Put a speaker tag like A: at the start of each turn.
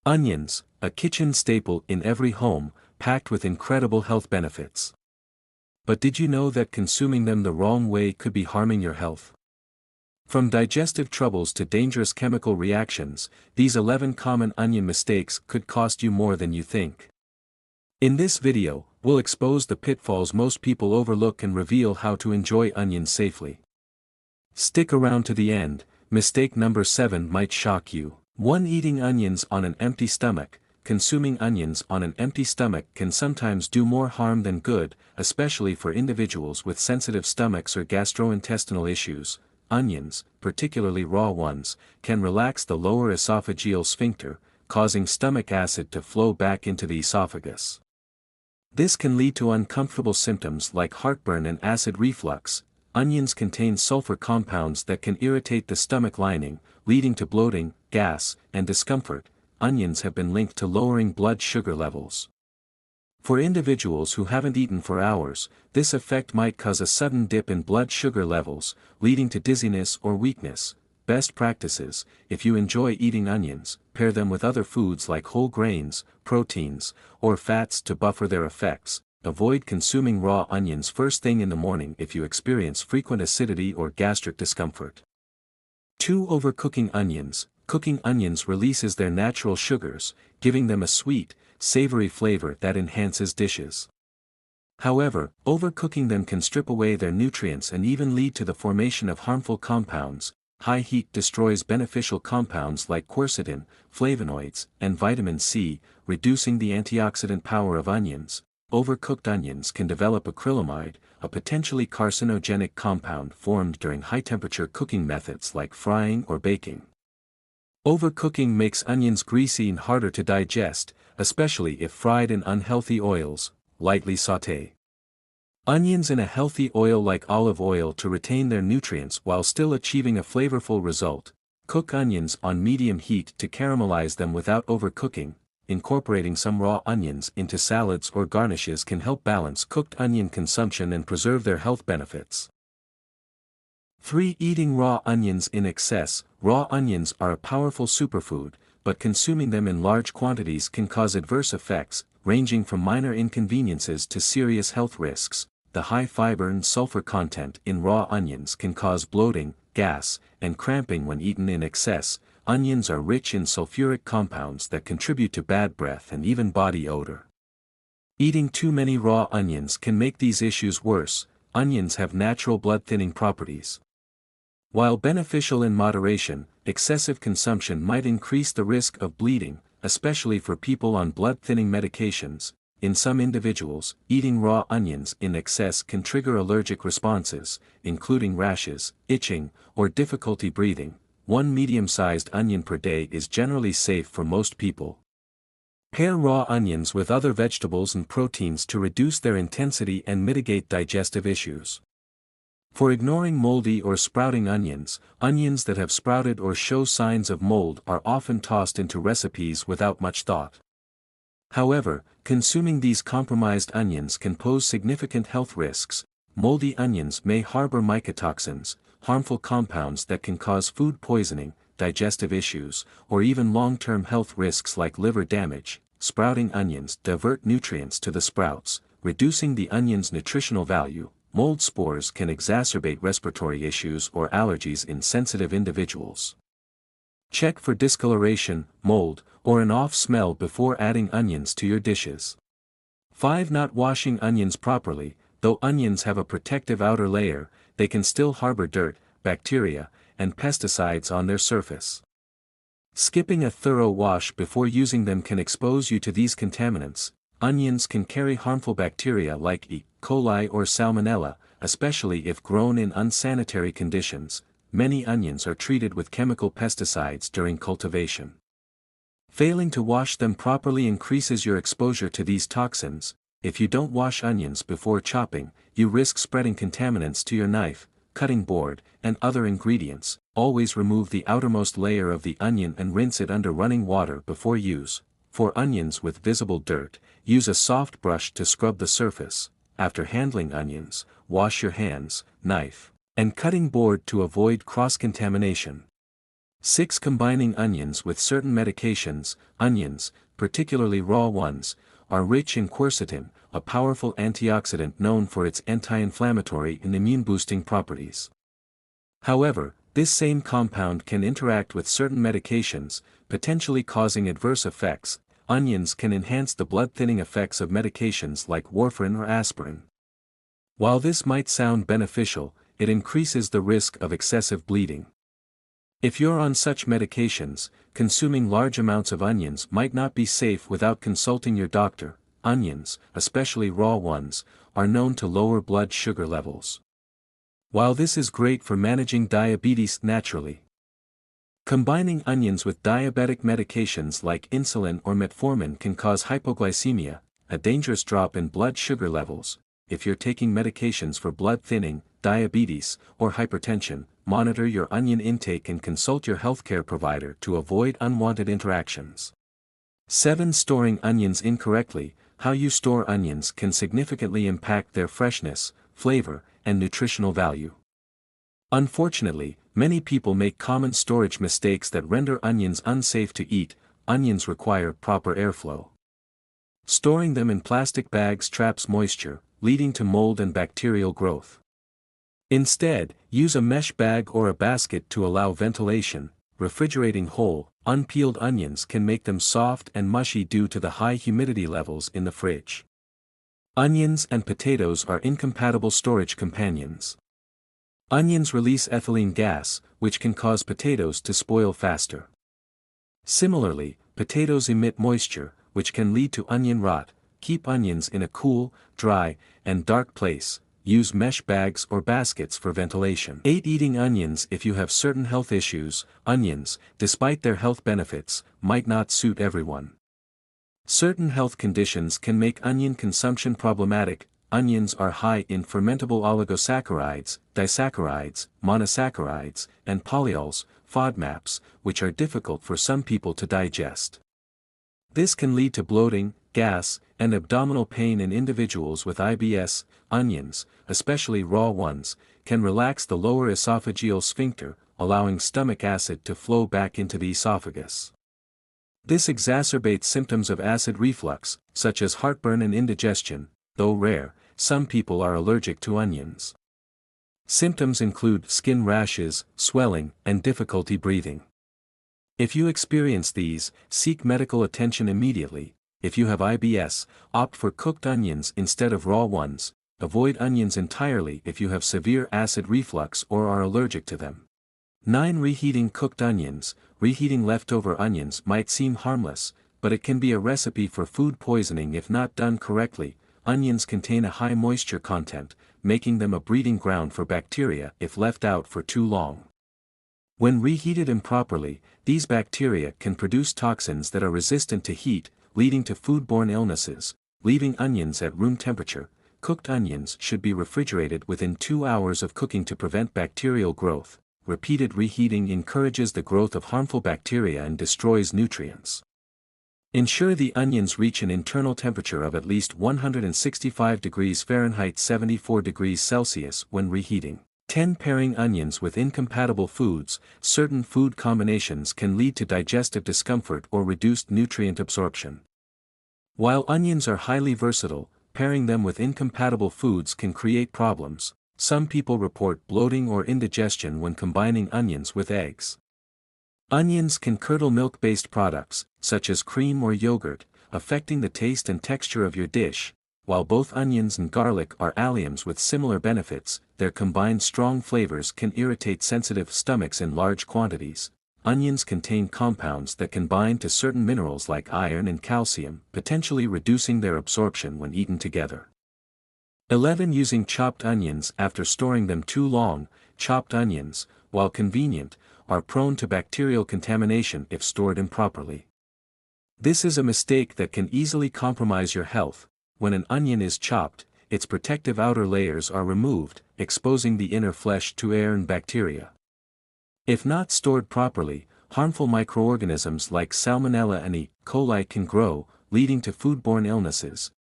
A: Onions, a kitchen staple in every home, packed with incredible health benefits. But did you know that consuming them the wrong way could be harming your health? From digestive troubles to dangerous chemical reactions, these 11 common onion mistakes could cost you more than you think. In this video, we'll expose the pitfalls most people overlook and reveal how to enjoy onions safely. Stick around to the end. Mistake number 7 might shock you. 1. Eating onions on an empty stomach. Consuming onions on an empty stomach can sometimes do more harm than good, especially for individuals with sensitive stomachs or gastrointestinal issues. Onions, particularly raw ones, can relax the lower esophageal sphincter, causing stomach acid to flow back into the esophagus. This can lead to uncomfortable symptoms like heartburn and acid reflux. Onions contain sulfur compounds that can irritate the stomach lining, leading to bloating, gas, and discomfort. Onions have been linked to lowering blood sugar levels. For individuals who haven't eaten for hours, this effect might cause a sudden dip in blood sugar levels, leading to dizziness or weakness. Best practices: if you enjoy eating onions, pair them with other foods like whole grains, proteins, or fats to buffer their effects. Avoid consuming raw onions first thing in the morning if you experience frequent acidity or gastric discomfort. 2. Overcooking onions. Cooking onions releases their natural sugars, giving them a sweet, savory flavor that enhances dishes. However, overcooking them can strip away their nutrients and even lead to the formation of harmful compounds. High heat destroys beneficial compounds like quercetin, flavonoids, and vitamin C, reducing the antioxidant power of onions. Overcooked onions can develop acrylamide, a potentially carcinogenic compound formed during high-temperature cooking methods like frying or baking. Overcooking makes onions greasy and harder to digest, especially if fried in unhealthy oils. Lightly sauté onions in a healthy oil like olive oil to retain their nutrients while still achieving a flavorful result. Cook onions on medium heat to caramelize them without overcooking. Incorporating some raw onions into salads or garnishes can help balance cooked onion consumption and preserve their health benefits. 3. Eating raw onions in excess. Raw onions are a powerful superfood, but consuming them in large quantities can cause adverse effects, ranging from minor inconveniences to serious health risks. The high fiber and sulfur content in raw onions can cause bloating, gas, and cramping when eaten in excess. Onions are rich in sulfuric compounds that contribute to bad breath and even body odor. Eating too many raw onions can make these issues worse. Onions have natural blood-thinning properties. While beneficial in moderation, excessive consumption might increase the risk of bleeding, especially for people on blood-thinning medications. In some individuals, eating raw onions in excess can trigger allergic responses, including rashes, itching, or difficulty breathing. 1 medium-sized onion per day is generally safe for most people. Pair raw onions with other vegetables and proteins to reduce their intensity and mitigate digestive issues. For ignoring moldy or sprouting onions, onions that have sprouted or show signs of mold are often tossed into recipes without much thought. However, consuming these compromised onions can pose significant health risks. Moldy onions may harbor mycotoxins, harmful compounds that can cause food poisoning, digestive issues, or even long-term health risks like liver damage. Sprouting onions divert nutrients to the sprouts, reducing the onion's nutritional value. Mold spores can exacerbate respiratory issues or allergies in sensitive individuals. Check for discoloration, mold, or an off smell before adding onions to your dishes. 5. Not washing onions properly. Though onions have a protective outer layer, they can still harbor dirt, bacteria, and pesticides on their surface. Skipping a thorough wash before using them can expose you to these contaminants. Onions can carry harmful bacteria like E. coli or Salmonella, especially if grown in unsanitary conditions. Many onions are treated with chemical pesticides during cultivation. Failing to wash them properly increases your exposure to these toxins. If you don't wash onions before chopping, you risk spreading contaminants to your knife, cutting board, and other ingredients. Always remove the outermost layer of the onion and rinse it under running water before use. For onions with visible dirt, use a soft brush to scrub the surface. After handling onions, wash your hands, knife, and cutting board to avoid cross-contamination. 6. Combining onions with certain medications. Onions, particularly raw ones, are rich in quercetin, a powerful antioxidant known for its anti-inflammatory and immune-boosting properties. However, this same compound can interact with certain medications, potentially causing adverse effects. Onions can enhance the blood-thinning effects of medications like warfarin or aspirin. While this might sound beneficial, it increases the risk of excessive bleeding. If you're on such medications, consuming large amounts of onions might not be safe without consulting your doctor. Onions, especially raw ones, are known to lower blood sugar levels. While this is great for managing diabetes naturally, combining onions with diabetic medications like insulin or metformin can cause hypoglycemia, a dangerous drop in blood sugar levels. If you're taking medications for blood thinning, diabetes, or hypertension, monitor your onion intake and consult your healthcare provider to avoid unwanted interactions. 7. Storing onions incorrectly. How you store onions can significantly impact their freshness, flavor, and nutritional value. Unfortunately, many people make common storage mistakes that render onions unsafe to eat. Onions require proper airflow. Storing them in plastic bags traps moisture, leading to mold and bacterial growth. Instead, use a mesh bag or a basket to allow ventilation. Refrigerating whole, unpeeled onions can make them soft and mushy due to the high humidity levels in the fridge. Onions and potatoes are incompatible storage companions. Onions release ethylene gas, which can cause potatoes to spoil faster. Similarly, potatoes emit moisture, which can lead to onion rot. Keep onions in a cool, dry, and dark place. Use mesh bags or baskets for ventilation. 8. Eating onions. If you have certain health issues, onions, despite their health benefits, might not suit everyone. Certain health conditions can make onion consumption problematic. Onions are high in fermentable oligosaccharides, disaccharides, monosaccharides, and polyols, FODMAPs, which are difficult for some people to digest. This can lead to bloating, gas, and abdominal pain in individuals with IBS. Onions, especially raw ones, can relax the lower esophageal sphincter, allowing stomach acid to flow back into the esophagus. This exacerbates symptoms of acid reflux, such as heartburn and indigestion. Though rare, some people are allergic to onions. Symptoms include skin rashes, swelling, and difficulty breathing. If you experience these, seek medical attention immediately. If you have IBS, opt for cooked onions instead of raw ones. Avoid onions entirely if you have severe acid reflux or are allergic to them. 9. Reheating cooked onions. Reheating leftover onions might seem harmless, but it can be a recipe for food poisoning if not done correctly. Onions contain a high moisture content, making them a breeding ground for bacteria if left out for too long. When reheated improperly, these bacteria can produce toxins that are resistant to heat, leading to foodborne illnesses. Leaving onions at room temperature. Cooked onions should be refrigerated within 2 hours of cooking to prevent bacterial growth. Repeated reheating encourages the growth of harmful bacteria and destroys nutrients. Ensure the onions reach an internal temperature of at least 165 degrees Fahrenheit 74 degrees Celsius when reheating. 10. Pairing onions with incompatible foods. Certain food combinations can lead to digestive discomfort or reduced nutrient absorption. While onions are highly versatile, pairing them with incompatible foods can create problems. Some people report bloating or indigestion when combining onions with eggs. Onions can curdle milk-based products, such as cream or yogurt, affecting the taste and texture of your dish. While both onions and garlic are alliums with similar benefits, their combined strong flavors can irritate sensitive stomachs in large quantities. Onions contain compounds that can bind to certain minerals like iron and calcium, potentially reducing their absorption when eaten together. 11. Using chopped onions after storing them too long. Chopped onions, while convenient, are prone to bacterial contamination if stored improperly. This is a mistake that can easily compromise your health. When an onion is chopped, its protective outer layers are removed, exposing the inner flesh to air and bacteria. If not stored properly, harmful microorganisms like Salmonella and E. coli can grow, leading to foodborne illnesses.